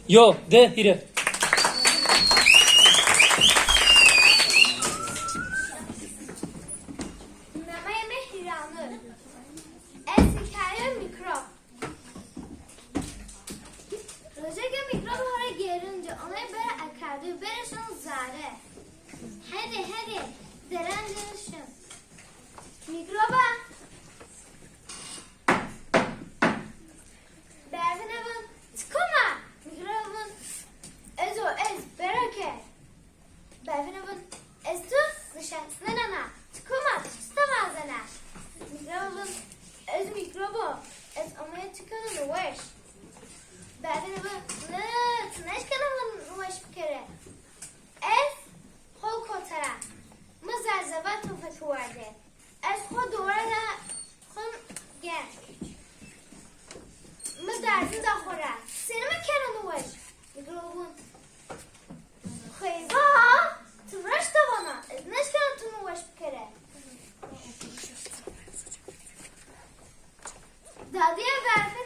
Yo, de, hire. Namaya Hiranur. Ez hikaye mikrop. Rojaga mikrop hara gelince ona böyle akardı. Bereşan zare. Hadi. Deren dönüşün. Mikroba. Bervine bun. Tıkoma. Mikrobun. Ez bereke. Bervine bun. Ez tu. Nişansına nana. Tıkoma. Tutamaz ana. Mikrobun. Ez mikrobo. Ez omaya tıkanın uğraş. Bervine bun. Tınaş kanamın uğraş bir kere. Ez. Hol kotara. Mızarzavat tufak vardı. Ez ho doğrana. Hon gel. Mızdarzı da hora. Seni mi kenan uğraş? Mikrobun. Xeyba. Tıvraş da bana. Ez neş kenan tüm uğraş bir kere. Dadıya verfe.